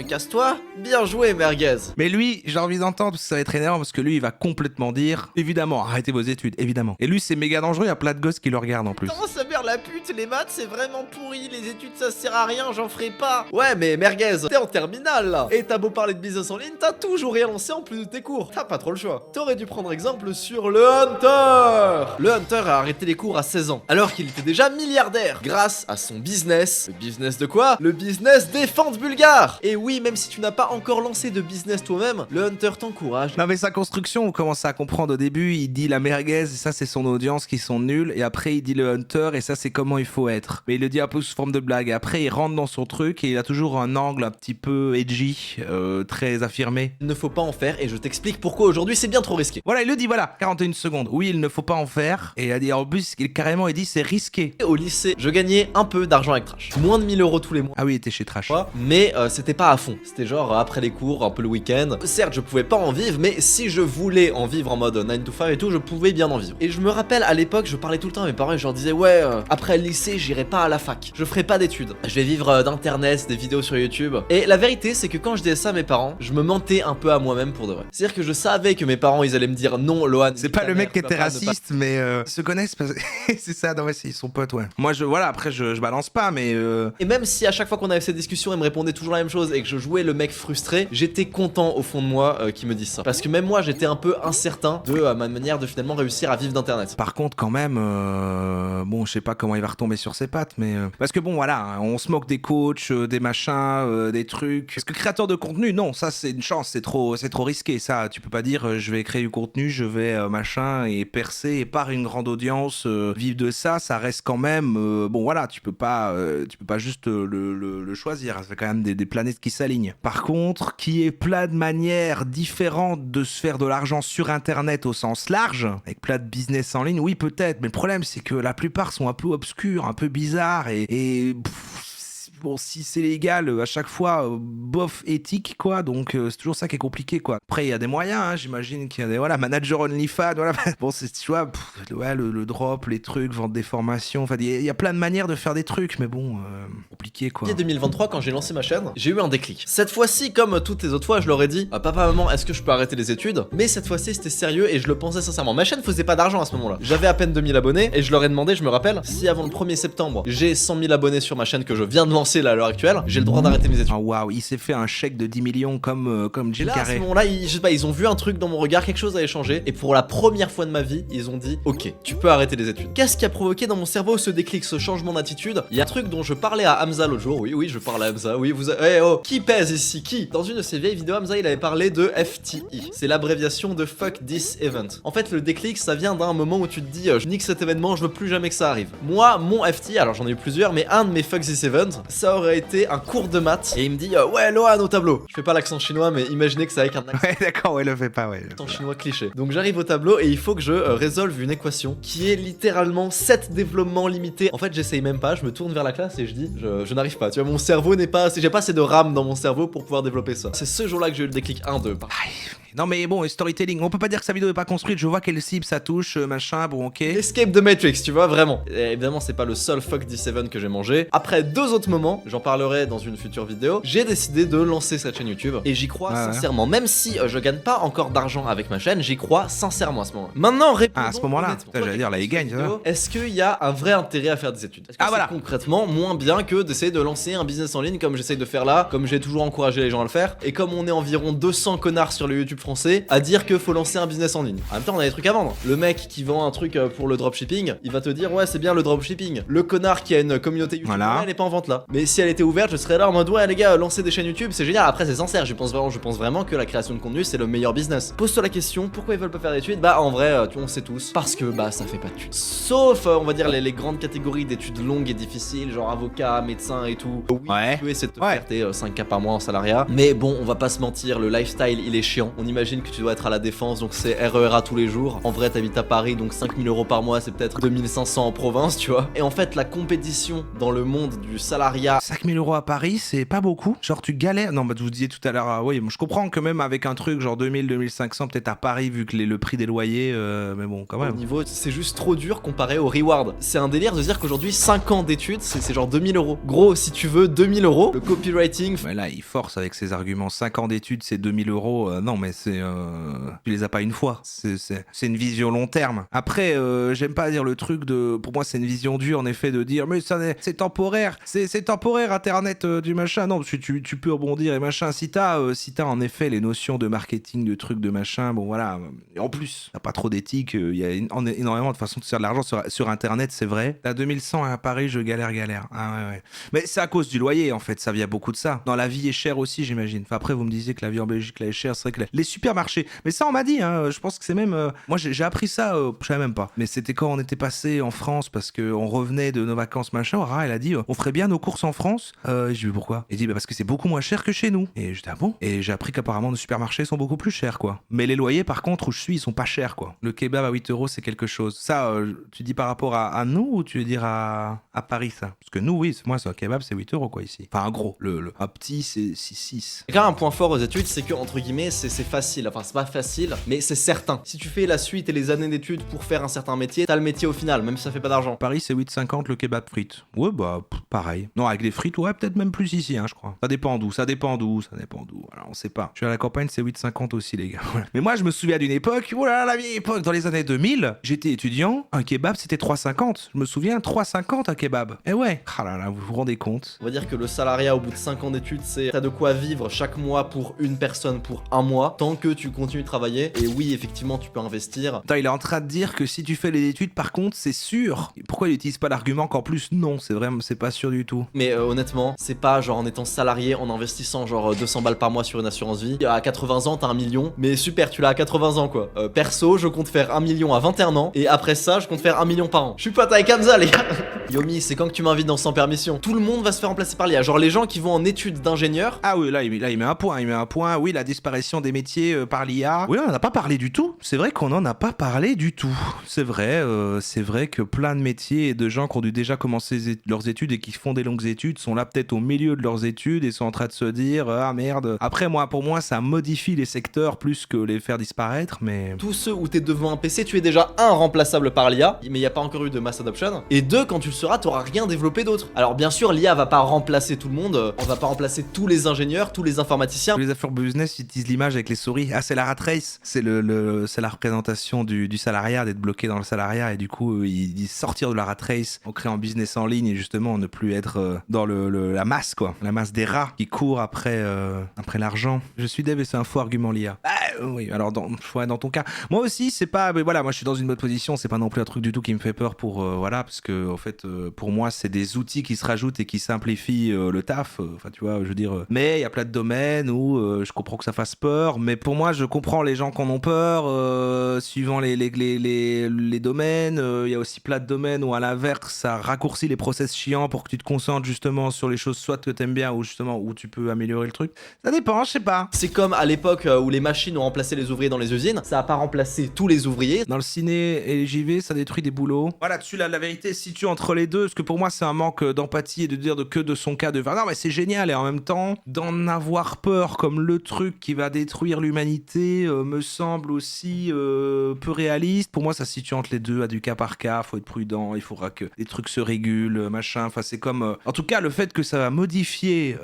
Casse-toi. Bien joué, merguez. Mais lui, j'ai envie d'entendre, parce que ça va être énervant, parce que lui, il va complètement dire, évidemment, arrêtez vos études, évidemment. Et lui, c'est méga dangereux, il y a plein de gosses qui le regardent en plus. Comment ça merde la pute? Les maths, c'est vraiment pourri. Les études, ça sert à rien, j'en ferai pas. Ouais, mais merguez, t'es en terminale, là. Et t'as beau parler de business en ligne, t'as toujours rien lancé en plus de tes cours. T'as pas trop le choix. T'aurais dû prendre exemple sur le Hunter. Le Hunter a arrêté les cours à 16 ans, alors qu'il était déjà milliardaire grâce à son business. Le business de quoi? Le business des fentes bulgares. Et oui, même si tu n'as pas encore lancé de business toi-même, le Hunter t'encourage. Non mais sa construction, on commence à comprendre au début, il dit la merguez, et ça c'est son audience qui sont nuls, et après il dit le Hunter, et ça c'est comment il faut être. Mais il le dit un peu sous forme de blague, et après il rentre dans son truc, et il a toujours un angle un petit peu edgy, très affirmé. Il ne faut pas en faire, et je t'explique pourquoi aujourd'hui c'est bien trop risqué. Voilà, il le dit, voilà, 41 secondes. Oui, il ne faut pas en faire, et en plus, carrément il dit c'est risqué. Au lycée, je gagnais un peu d'argent avec Trash. Moins de 1000 € tous les mois. Ah oui, il était chez Trash. Mais c'était pas à fond. C'était genre après les cours, un peu le week-end. Certes, je pouvais pas en vivre, mais si je voulais en vivre en mode 9 to 5 et tout, je pouvais bien en vivre. Et je me rappelle à l'époque, je parlais tout le temps à mes parents et je leur disais ouais, après le lycée, j'irai pas à la fac. Je ferai pas d'études. Je vais vivre d'internet, des vidéos sur YouTube. Et la vérité, c'est que quand je disais ça à mes parents, je me mentais un peu à moi-même pour de vrai. C'est-à-dire que je savais que mes parents, ils allaient me dire non, Lohan. C'est pas le mec qui était raciste, mais ils se connaissent parce que c'est ça, non ouais, c'est son pote, ouais. Moi, voilà, après, je balance pas, mais Et même si à chaque fois qu'on avait cette discussion, il me répondait toujours la même chose et que je jouais le mec frustré, j'étais content au fond de moi qu'il me dise ça. Parce que même moi, j'étais un peu incertain de ma manière de finalement réussir à vivre d'internet. Par contre, quand même, bon, je sais pas comment il va retomber sur ses pattes, mais parce que bon, voilà, on se moque des coachs, des machins, des trucs. Parce que créateur de contenu, non, ça c'est une chance, c'est trop risqué. Ça, tu peux pas dire, je vais créer du contenu, je vais machin et percer et par une grande audience, vivre de ça, ça reste quand même, bon voilà, tu peux pas juste le choisir. Ça fait quand même des planètes qui s'alignent. Par contre, qu'il y ait plein de manières différentes de se faire de l'argent sur Internet au sens large, avec plein de business en ligne, oui peut-être, mais le problème c'est que la plupart sont un peu obscurs, un peu bizarres et bon, si c'est légal, à chaque fois, bof éthique, quoi. Donc, c'est toujours ça qui est compliqué, quoi. Après, il y a des moyens, hein, j'imagine qu'il y a des, voilà, manager OnlyFans, voilà. Bon, c'est, tu vois, ouais, le drop, les trucs, vendre des formations. Enfin, il y a plein de manières de faire des trucs, mais bon, compliqué, quoi. En 2023, quand j'ai lancé ma chaîne, j'ai eu un déclic. Cette fois-ci, comme toutes les autres fois, je leur ai dit, papa, maman, est-ce que je peux arrêter les études? Mais cette fois-ci, c'était sérieux et je le pensais sincèrement. Ma chaîne faisait pas d'argent à ce moment-là. J'avais à peine 2000 abonnés et je leur ai demandé, je me rappelle, si avant le 1er septembre, j'ai 100 000 abonnés sur ma chaîne que je viens de lancer là à l'heure actuelle, j'ai le droit d'arrêter mes études. Oh waouh, il s'est fait un chèque de 10 millions comme Jim Carrey. Carrey. À ce moment-là, je sais pas, ils ont vu un truc dans mon regard, quelque chose avait changé, et pour la première fois de ma vie, ils ont dit, ok, tu peux arrêter les études. Qu'est-ce qui a provoqué dans mon cerveau ce déclic, ce changement d'attitude? Il y a un truc dont je parlais à Hamza l'autre jour, oui, je parle à Hamza, oui, qui pèse ici, qui? Dans une de ses vieilles vidéos, Hamza, il avait parlé de FTE. C'est l'abréviation de Fuck This Event. En fait, le déclic, ça vient d'un moment où tu te dis, je nique cet événement, je veux plus jamais que ça arrive. Moi, mon FTE, alors j'en ai eu plusieurs, mais un de mes Fuck This Event, ça aurait été un cours de maths. Et il me dit ouais Lohan au tableau. Je fais pas l'accent chinois mais imaginez que c'est avec un accent. Ouais d'accord, ouais le fais pas, ouais. Accent chinois cliché. Donc j'arrive au tableau et il faut que je résolve une équation qui est littéralement 7 développements limités. En fait j'essaye même pas, je me tourne vers la classe et je dis je n'arrive pas. Tu vois mon cerveau n'est pas, j'ai pas assez de RAM dans mon cerveau pour pouvoir développer ça. C'est ce jour-là que j'ai eu le déclic 1-2. Non mais bon, storytelling, on peut pas dire que sa vidéo est pas construite, je vois quelle cible ça touche, machin, bon ok. Escape the Matrix, tu vois, vraiment. Et évidemment, c'est pas le seul Fuck This Event que j'ai mangé. Après 2 autres moments, j'en parlerai dans une future vidéo, j'ai décidé de lancer cette chaîne YouTube. Et j'y crois sincèrement, même si je gagne pas encore d'argent avec ma chaîne, j'y crois sincèrement à ce moment-là. Maintenant, répondons à ce moment-là, j'allais dire là, il gagne, est-ce qu'il y a un vrai intérêt à faire des études? Est-ce que c'est concrètement moins bien que d'essayer de lancer un business en ligne comme j'essaye de faire là, comme j'ai toujours encouragé les gens à le faire, et comme on est environ 200 connards sur le YouTube français à dire que faut lancer un business en ligne. En même temps, on a des trucs à vendre. Le mec qui vend un truc pour le dropshipping, il va te dire ouais, c'est bien le dropshipping. Le connard qui a une communauté YouTube, elle est pas en vente là. Mais si elle était ouverte, je serais là en mode ouais les gars, lancer des chaînes YouTube, c'est génial. Après c'est sincère, je pense vraiment que la création de contenu c'est le meilleur business. Pose-toi la question, pourquoi ils veulent pas faire d'études? Bah en vrai, on sait tous, parce que bah ça fait pas de thunes. Sauf on va dire les grandes catégories d'études longues et difficiles, genre avocat, médecin et tout. Oui, tu essaies de te faire tes 5K par mois en salariat. Mais bon, on va pas se mentir, le lifestyle il est chiant. On imagine que tu dois être à la défense, donc c'est RER à tous les jours. En vrai, t'habites à Paris, donc 5000 € par mois, c'est peut-être 2500 en province, tu vois. Et en fait, la compétition dans le monde du salariat. 5000 € à Paris, c'est pas beaucoup. Genre, tu galères. Non, bah, je vous disais tout à l'heure, oui, je comprends que même avec un truc genre 2000, 2500, peut-être à Paris, vu que le prix des loyers, mais bon, quand même. Au niveau, c'est juste trop dur comparé au reward. C'est un délire de dire qu'aujourd'hui, 5 ans d'études, c'est genre 2000 €. Gros, si tu veux 2000 €, le copywriting. Mais là, il force avec ses arguments. 5 ans d'études, c'est 2000 €. Non, mais c'est. Tu les as pas une fois. C'est une vision long terme. Après, j'aime pas dire le truc de. Pour moi, c'est une vision dure, en effet, de dire, mais ça, c'est temporaire. C'est temporaire, Internet, du machin. Non, parce que tu peux rebondir et machin. Si t'as en effet les notions de marketing, de trucs, de machin, bon voilà. Et en plus, t'as pas trop d'éthique. Il y a énormément de façons de se faire de l'argent sur Internet, c'est vrai. T'as 2100 à Paris, je galère. Ah ouais. Mais c'est à cause du loyer, en fait. Ça vient beaucoup de ça. Non, la vie est chère aussi, j'imagine. Enfin, après, vous me disiez que la vie en Belgique, là, est chère. C'est vrai que les supermarchés. Mais ça, on m'a dit, hein. Je pense que c'est même. Moi, j'ai appris ça, je savais même pas. Mais c'était quand on était passé en France, parce qu'on revenait de nos vacances, machin. Aura, elle a dit, on ferait bien nos courses en France. J'ai dit, pourquoi? Elle dit, parce que c'est beaucoup moins cher que chez nous. Et j'étais, ah bon? Et j'ai appris qu'apparemment, nos supermarchés sont beaucoup plus chers, quoi. Mais les loyers, par contre, où je suis, ils sont pas chers, quoi. Le kebab à 8 €, c'est quelque chose. Ça, tu dis par rapport à nous, ou tu veux dire à Paris, ça? Parce que nous, oui, moi, c'est un kebab, c'est 8 €, quoi, ici. Enfin, un gros. Un petit, c'est 6. Quand un point fort aux études, c'est que, entre guillemets, c'est facile. Enfin, c'est pas facile, mais c'est certain. Si tu fais la suite et les années d'études pour faire un certain métier, t'as le métier au final, même si ça fait pas d'argent. Paris, c'est 8,50 le kebab frites. Ouais, bah, pareil. Non, avec les frites, ouais, peut-être même plus ici, hein, je crois. Ça dépend d'où. Alors, on sait pas. Je suis à la campagne, c'est 8,50 aussi, les gars. Voilà. Mais moi, je me souviens d'une époque, oh là là, la vieille époque, dans les années 2000, j'étais étudiant, un kebab, c'était 3,50. Je me souviens, 3,50 un kebab. Eh ouais. Ah là là, vous vous rendez compte? On va dire que le salariat au bout de 5 ans d'études, c'est t'as de quoi vivre chaque mois pour une personne pour un mois, tant que tu continues de travailler. Et oui, effectivement, tu peux investir. Attends, il est en train de dire que si tu fais les études, par contre, c'est sûr. Pourquoi il n'utilise pas l'argument qu'en plus, non, c'est vraiment, c'est pas sûr du tout. Mais honnêtement, c'est pas genre en étant salarié, en investissant genre 200 balles par mois sur une assurance vie. À 80 ans, t'as 1 million. Mais super, tu l'as à 80 ans, quoi. Perso, je compte faire 1 million à 21 ans. Et après ça, je compte faire 1 million par an. Je suis pas avec Hamza, les gars. Yomi, c'est quand que tu m'invites dans Sans Permission? Tout le monde va se faire remplacer par l'IA. Genre les gens qui vont en études d'ingénieur. Ah oui, là, il met un point. Oui, la disparition des métiers par l'IA. Oui, on en a pas parlé du tout. C'est vrai qu'on en a pas parlé du tout. C'est vrai que plein de métiers et de gens qui ont dû déjà commencer leurs études et qui font des longues études sont là peut-être au milieu de leurs études et sont en train de se dire ah merde. Après, pour moi, ça modifie les secteurs plus que les faire disparaître, mais... Tous ceux où t'es devant un PC, tu es déjà remplaçable par l'IA, mais il n'y a pas encore eu de mass adoption. Et 2, quand tu le seras, t'auras rien développé d'autre. Alors bien sûr, l'IA va pas remplacer tout le monde, on va pas remplacer tous les ingénieurs, tous les informaticiens. Les affaires business utilisent l'image avec les souris. Ah, c'est la rat race. C'est la représentation du salariat, d'être bloqué dans le salariat, et du coup, ils disent sortir de la rat race, on crée un business en ligne et justement ne plus être dans la masse, quoi. La masse des rats qui courent après l'argent. Je suis dev et c'est un faux argument l'IA. Oui, alors dans ton cas. Moi aussi, c'est pas... Mais voilà, moi je suis dans une bonne position, c'est pas non plus un truc du tout qui me fait peur pour... voilà, parce que en fait, pour moi, c'est des outils qui se rajoutent et qui simplifient le taf. Enfin, tu vois, je veux dire... mais il y a plein de domaines où je comprends que ça fasse peur, mais pour moi, je comprends les gens qui en ont peur, suivant les domaines. Il y a aussi plein de domaines où à l'inverse, ça raccourcit les process chiants pour que tu te concentres justement sur les choses soit que t'aimes bien ou justement où tu peux améliorer le truc. Ça dépend, je sais pas. C'est comme à l'époque où les machines ont remplacé les ouvriers dans les usines, ça a pas remplacé tous les ouvriers. Dans le ciné et les JV, ça détruit des boulots. Voilà, dessus la vérité se situe entre les deux, parce que pour moi c'est un manque d'empathie et de dire que de son cas de faire non mais c'est génial, et en même temps d'en avoir peur comme le truc qui va détruire l'humanité me semble aussi peu réaliste. Pour moi ça se situe entre les deux, à du cas par cas, faut être prudent, il faudra que les trucs se régulent, machin, enfin c'est comme... En tout cas le fait que ça va modifier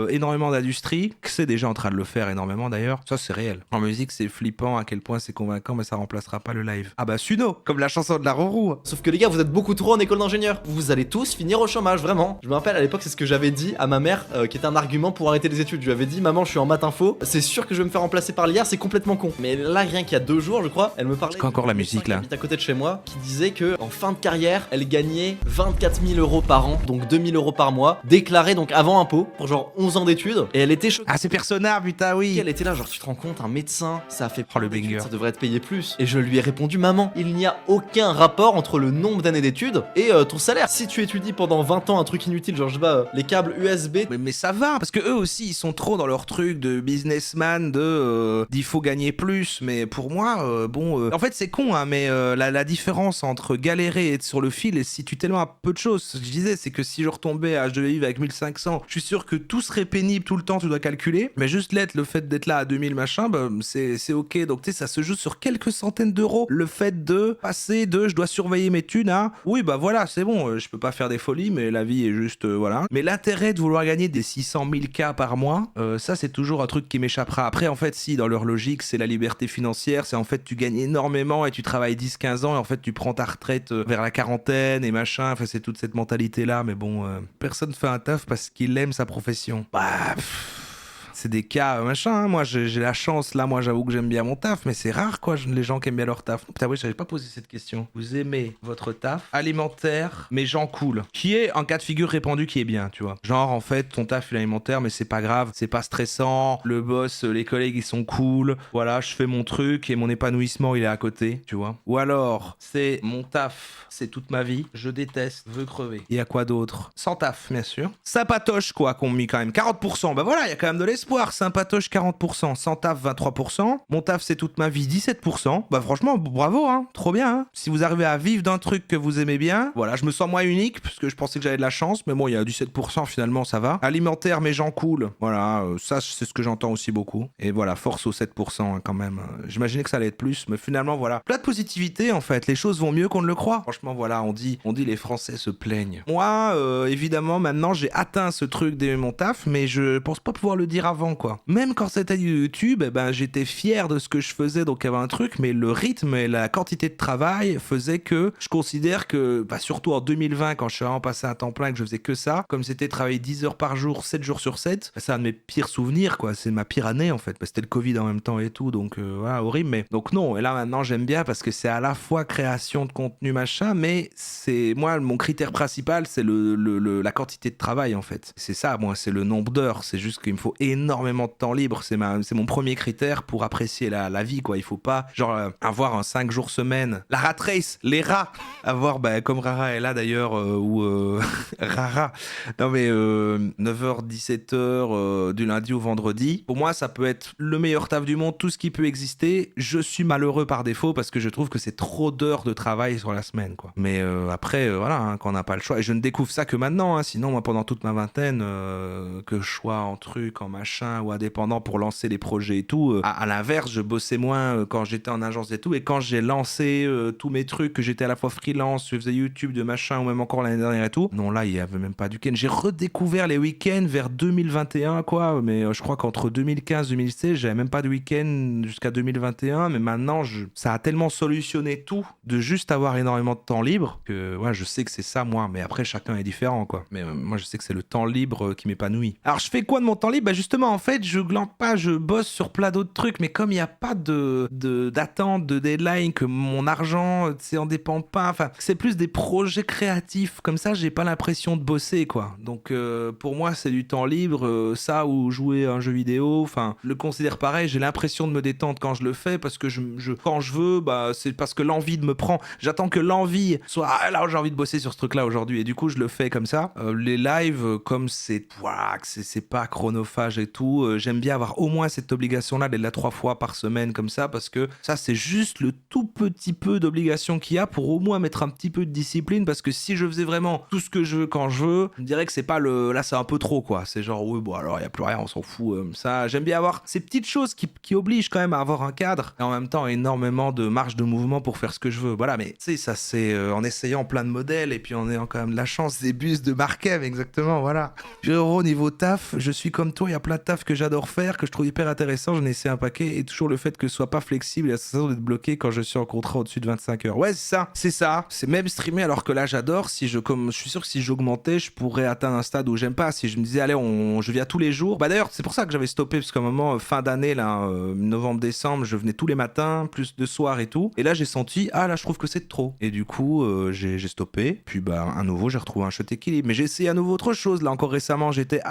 énormément d'industries, que c'est déjà en train de le faire énormément d'ailleurs, ça c'est réel. réel. En musique, c'est flippant à quel point c'est convaincant, mais ça remplacera pas le live. Ah bah Suno, comme la chanson de la Rorou. Sauf que les gars, vous êtes beaucoup trop en école d'ingénieur. Vous allez tous finir au chômage, vraiment. Je me rappelle à l'époque, c'est ce que j'avais dit à ma mère, qui était un argument pour arrêter les études. Je lui avais dit, maman, je suis en maths info, c'est sûr que je vais me faire remplacer par l'IA, c'est complètement con. Mais là, rien qu'il y a 2 jours, je crois, elle me parlait. C'est encore la musique là. Qui habite à côté de chez moi, qui disait que en fin de carrière, elle gagnait 24 000 € par an, donc 2 000 € par mois, déclarés donc avant impôt, pour genre 11 ans d'études. Et elle était choquée. Ah, c'est Persona, putain, oui. Elle était là, genre, tu te rends compte, un médecin, ça a fait le banger. Ça devrait être payé plus. Et je lui ai répondu, maman, il n'y a aucun rapport entre le nombre d'années d'études et ton salaire. Si tu étudies pendant 20 ans un truc inutile, genre je sais pas, les câbles USB. Mais ça va, parce que eux aussi ils sont trop dans leur truc de businessman, d'il faut gagner plus. Mais pour moi, en fait c'est con, hein, mais la différence entre galérer et être sur le fil, et si tu tellement à peu de choses, ce que je disais, c'est que si je retombais à je devais vivre avec 1500, je suis sûr que tout serait pénible tout le temps, tu dois calculer. Mais juste le fait d'être là à 2000 machin, bah, c'est ok. Donc tu sais, ça se joue sur quelques centaines d'euros. Le fait de passer de je dois surveiller mes thunes à oui, bah voilà, c'est bon, je peux pas faire des folies, mais la vie est juste voilà. Mais l'intérêt de vouloir gagner des 600 000 K par mois, ça c'est toujours un truc qui m'échappera. Après, en fait, si dans leur logique, c'est la liberté financière, c'est en fait tu gagnes énormément et tu travailles 10-15 ans et en fait tu prends ta retraite vers la quarantaine et machin. Enfin, c'est toute cette mentalité là, mais bon, personne fait un taf parce qu'il aime sa profession. Bah. C'est des cas machin, hein. Moi j'ai la chance, là moi j'avoue que j'aime bien mon taf, mais c'est rare quoi, les gens qui aiment bien leur taf. Putain oui, j'avais pas posé cette question. Vous aimez votre taf alimentaire mais gens cool, qui est un cas de figure répandu qui est bien, tu vois. Genre en fait ton taf il est alimentaire mais c'est pas grave, c'est pas stressant, le boss, les collègues ils sont cool, voilà je fais mon truc et mon épanouissement il est à côté, tu vois. Ou alors c'est mon taf, c'est toute ma vie, je déteste, veux crever. Il y a quoi d'autre? Sans taf bien sûr. Sympatoche quoi qu'on me mis quand même 40%, bah voilà il y a quand même de l'espoir. Sympatoche 40%, sans taf 23%, mon taf c'est toute ma vie 17%, bah franchement bravo hein, trop bien hein. Si vous arrivez à vivre d'un truc que vous aimez bien, voilà je me sens moins unique parce que je pensais que j'avais de la chance, mais bon il y a 17% finalement ça va. Alimentaire mais gens cool, voilà ça c'est ce que j'entends aussi beaucoup, et voilà force aux 7% hein, quand même, j'imaginais que ça allait être plus, mais finalement voilà, plein de positivité en fait, les choses vont mieux qu'on ne le croit, franchement voilà, on dit les Français se plaignent. Moi évidemment maintenant j'ai atteint ce truc d'aimer mon taf, mais je pense pas pouvoir le dire avant quoi. Même quand c'était YouTube, eh ben, j'étais fier de ce que je faisais, donc il y avait un truc, mais le rythme et la quantité de travail faisait que je considère que, bah, surtout en 2020, quand je suis vraiment passé à temps plein et que je faisais que ça, comme c'était travailler 10 heures par jour, 7 jours sur 7, bah, c'est un de mes pires souvenirs, quoi. C'est ma pire année, en fait. Bah, c'était le Covid en même temps et tout, donc voilà, horrible. Mais donc non, et là maintenant j'aime bien parce que c'est à la fois création de contenu machin, mais c'est moi mon critère principal, c'est la quantité de travail en fait. C'est ça, moi, c'est le nombre d'heures. C'est juste qu'il me faut énormément de temps libre, c'est mon premier critère pour apprécier la vie quoi. Il faut pas genre avoir un 5 jours semaine, la rat race, les rats, avoir comme Rara est là d'ailleurs, ou Rara, non mais 9h 17h du lundi au vendredi, pour moi ça peut être le meilleur taf du monde, tout ce qui peut exister. Je suis malheureux par défaut parce que je trouve que c'est trop d'heures de travail sur la semaine quoi. Mais après voilà hein, quand on n'a pas le choix, et je ne découvre ça que maintenant hein, sinon moi pendant toute ma vingtaine que je sois en truc, en machin ou indépendant pour lancer les projets et tout, à l'inverse je bossais moins quand j'étais en agence et tout, et quand j'ai lancé tous mes trucs, que j'étais à la fois freelance, je faisais YouTube de machin, ou même encore l'année dernière et tout, non là il y avait même pas du week-end. J'ai redécouvert les week-ends vers 2021 quoi, mais je crois qu'entre 2015 et 2016 j'avais même pas de week-end jusqu'à 2021, mais maintenant ça a tellement solutionné tout de juste avoir énormément de temps libre que ouais, je sais que c'est ça moi, mais après chacun est différent quoi, mais moi je sais que c'est le temps libre qui m'épanouit. Alors je fais quoi de mon temps libre? Bah justement en fait je glande pas, je bosse sur plein d'autres trucs, mais comme il n'y a pas d'attente, de deadline, que mon argent en dépend pas, enfin c'est plus des projets créatifs comme ça, j'ai pas l'impression de bosser quoi. Donc pour moi c'est du temps libre, ça ou jouer à un jeu vidéo, enfin le considère pareil, j'ai l'impression de me détendre quand je le fais parce que quand je veux, bah c'est parce que l'envie me prend, j'attends que l'envie soit là j'ai envie de bosser sur ce truc là aujourd'hui, et du coup je le fais comme ça. Les lives comme c'est pas chronophage et tout, j'aime bien avoir au moins cette obligation là d'être là 3 fois par semaine comme ça, parce que ça c'est juste le tout petit peu d'obligation qu'il y a pour au moins mettre un petit peu de discipline, parce que si je faisais vraiment tout ce que je veux quand je veux, je dirais que c'est pas là c'est un peu trop quoi, c'est genre oui bon alors il y a plus rien, on s'en fout, ça j'aime bien avoir ces petites choses qui obligent quand même à avoir un cadre et en même temps énormément de marge de mouvement pour faire ce que je veux, voilà. Mais tu sais ça c'est en essayant plein de modèles et puis en ayant quand même de la chance, des bus de Marquem exactement, voilà. Au niveau taf je suis comme toi, il y a plein plein de taf que j'adore faire, que je trouve hyper intéressant, j'en ai essayé un paquet, et toujours le fait que ce soit pas flexible et la sensation d'être bloqué quand je suis en contrat au-dessus de 25 heures. Ouais, c'est ça. C'est même streamer alors que là j'adore. Je suis sûr que si j'augmentais, je pourrais atteindre un stade où j'aime pas. Si je me disais, allez, je viens tous les jours. Bah d'ailleurs, c'est pour ça que j'avais stoppé, parce qu'à un moment, fin d'année, là, novembre-décembre, je venais tous les matins, plus de soir et tout. Et là, j'ai senti, là, je trouve que c'est trop. Et du coup, j'ai stoppé. Puis, bah, à nouveau, j'ai retrouvé un chouette équilibre. Mais j'ai essayé à nouveau autre chose. Là, encore récemment, j'étais,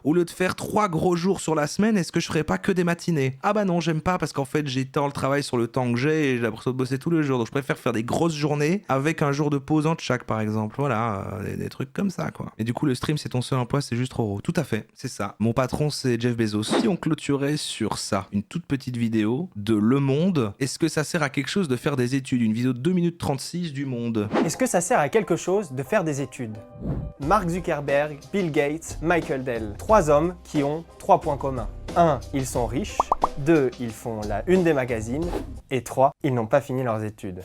au lieu de faire 3 gros jours sur la semaine, est-ce que je ferais pas que des matinées? Ah bah non, j'aime pas, parce qu'en fait, j'étends le travail sur le temps que j'ai et j'ai l'impression de bosser tous les jours. Donc, je préfère faire des grosses journées avec un jour de pause entre chaque, par exemple. Voilà, des trucs comme ça, quoi. Et du coup, le stream, c'est ton seul emploi, c'est juste trop. Tout à fait, c'est ça. Mon patron, c'est Jeff Bezos. Si on clôturait sur ça, une toute petite vidéo de Le Monde, est-ce que ça sert à quelque chose de faire des études? Une vidéo de 2 minutes 36 du Monde. Est-ce que ça sert à quelque chose de faire des études? Mark Zuckerberg, Bill Gates, Michael Dell. 3 hommes qui ont 3 points communs. 1. Ils sont riches. 2. Ils font la une des magazines. Et 3. Ils n'ont pas fini leurs études.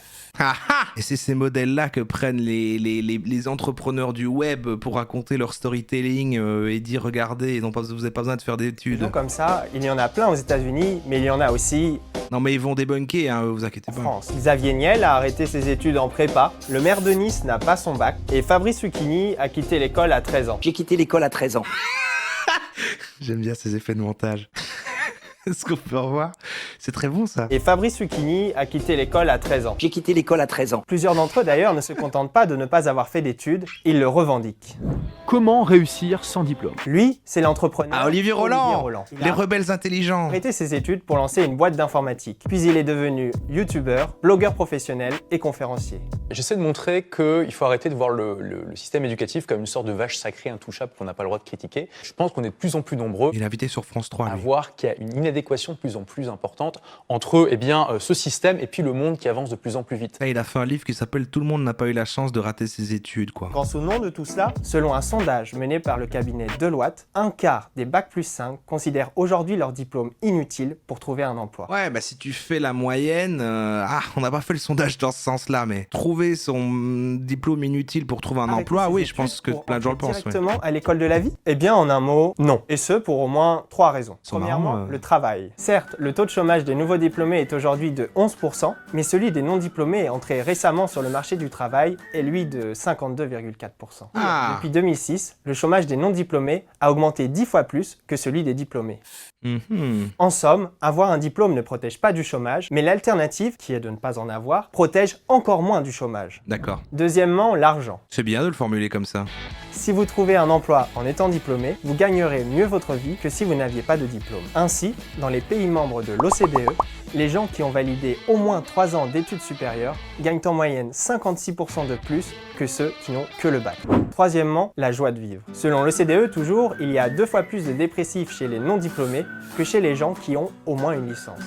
Et c'est ces modèles-là que prennent les entrepreneurs du web pour raconter leur storytelling et dire regardez, vous n'avez pas besoin de faire d'études. Donc comme ça, il y en a plein aux États-Unis, mais il y en a aussi. Non mais ils vont débunker, hein, vous inquiétez pas. En France. Xavier Niel a arrêté ses études en prépa, le maire de Nice n'a pas son bac, et Fabrice Lucchini a quitté l'école à 13 ans. J'ai quitté l'école à 13 ans. J'aime bien ces effets de montage. Est-ce qu'on peut revoir? C'est très bon ça. Et Fabrice Lucchini a quitté l'école à 13 ans. J'ai quitté l'école à 13 ans. Plusieurs d'entre eux d'ailleurs ne se contentent pas de ne pas avoir fait d'études, ils le revendiquent. Comment réussir sans diplôme? Lui, c'est l'entrepreneur Olivier Roland. Les rebelles intelligents. Il a arrêté ses études pour lancer une boîte d'informatique. Puis il est devenu youtubeur, blogueur professionnel et conférencier. J'essaie de montrer qu'il faut arrêter de voir le système éducatif comme une sorte de vache sacrée intouchable qu'on n'a pas le droit de critiquer. Je pense qu'on est de plus en plus nombreux Il est invité sur France 3, à lui. voir qu'il y a une inadéquation de plus en plus importante entre ce système et puis le monde qui avance de plus en plus vite. Là, il a fait un livre qui s'appelle « Tout le monde n'a pas eu la chance de rater ses études », quoi. Grâce au nom de tout cela, selon un sondage mené par le cabinet Deloitte, un quart des Bac+5 considèrent aujourd'hui leur diplôme inutile pour trouver un emploi. Ouais, bah si tu fais la moyenne, on n'a pas fait le sondage dans ce sens-là, mais trouver son diplôme inutile pour trouver un emploi, oui, je pense que plein de gens le pensent. Directement à l'école de la vie? Eh bien, en un mot, non. Et ce, pour au moins 3 raisons. Premièrement, le travail. Certes, le taux de chômage des nouveaux diplômés est aujourd'hui de 11%, mais celui des non-diplômés entrés récemment sur le marché du travail est lui de 52,4%. Depuis 2006, le chômage des non-diplômés a augmenté 10 fois plus que celui des diplômés. En somme, avoir un diplôme ne protège pas du chômage, mais l'alternative, qui est de ne pas en avoir, protège encore moins du chômage. D'accord. Deuxièmement, l'argent. C'est bien de le formuler comme ça. Si vous trouvez un emploi en étant diplômé, vous gagnerez mieux votre vie que si vous n'aviez pas de diplôme. Ainsi, dans les pays membres de l'OCDE, les gens qui ont validé au moins 3 ans d'études supérieures gagnent en moyenne 56% de plus que ceux qui n'ont que le bac. Troisièmement, la joie de vivre. Selon l'OCDE toujours, il y a 2 fois plus de dépressifs chez les non-diplômés que chez les gens qui ont au moins une licence.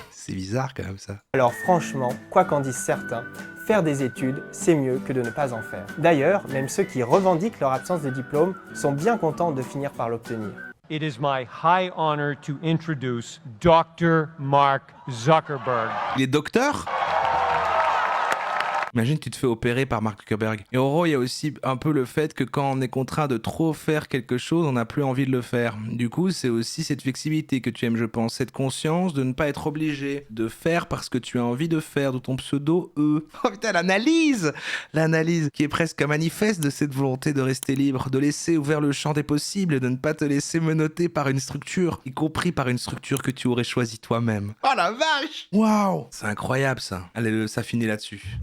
C'est bizarre quand même ça. Alors franchement, quoi qu'en disent certains, faire des études, c'est mieux que de ne pas en faire. D'ailleurs, même ceux qui revendiquent leur absence de diplôme sont bien contents de finir par l'obtenir. It is my high honor to introduce Dr. Mark Zuckerberg. Il est docteur? Imagine, tu te fais opérer par Mark Zuckerberg. Et en gros, il y a aussi un peu le fait que quand on est contraint de trop faire quelque chose, on n'a plus envie de le faire. Du coup, c'est aussi cette flexibilité que tu aimes, je pense. Cette conscience de ne pas être obligé de faire parce que tu as envie de faire, de ton pseudo E. Oh putain, l'analyse! L'analyse qui est presque un manifeste de cette volonté de rester libre, de laisser ouvert le champ des possibles et de ne pas te laisser menotter par une structure, y compris par une structure que tu aurais choisie toi-même. Oh la vache! Waouh! C'est incroyable ça. Allez, ça finit là-dessus.